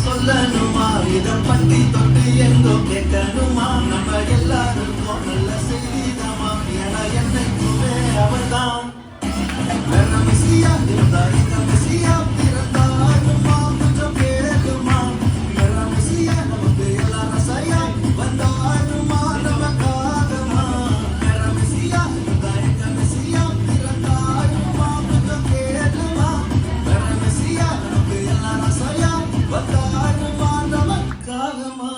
சொல்லணுமா இதை பத்தி தொட்டு எங்கோ கேட்கணுமா நம்ம எல்லாருக்கும் நல்ல செய்திதமா என என்னைக்குமே அவர்தான் மெசியா இருந்தா இந்த மெசியா பிறந்தாருமா கொஞ்சம் கேளுமா மெசியா நமக்கு எல்லாரும் சரியா வந்தாருமா நமக்காகமா மெசியா இருந்தா இந்த மெசியா பிறந்தாருமா கொஞ்சம் கேளுமா மெசியா நமக்கு எல்லாரும் சரியா வந்தாருமா நமக்காகமா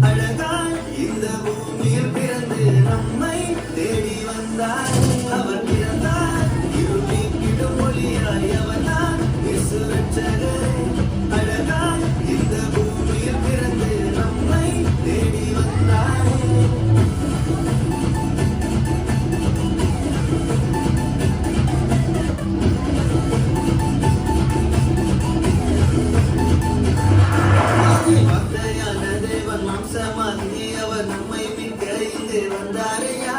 அழகாய் இந்த பூமியில் பிறந்து நம்மை தேடி வந்தார் அவர் பிறந்தார் இருளிக்கிடும் ஒளியாய் அவர் தான் இயேசு ரட்சகரே அழகாய் இந்த பூமியில் பிறந்து நம்மை தேடி வந்தார் அவர் நம்மை மிக்க இங்கு வந்தாரையா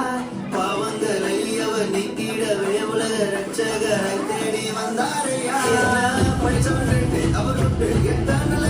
பாவங்களை அவர் நீக்கிடவே உலக ரட்சகரை தேடி வந்தாரையா படிச்சவன் அவர் விட்டு எத்தனை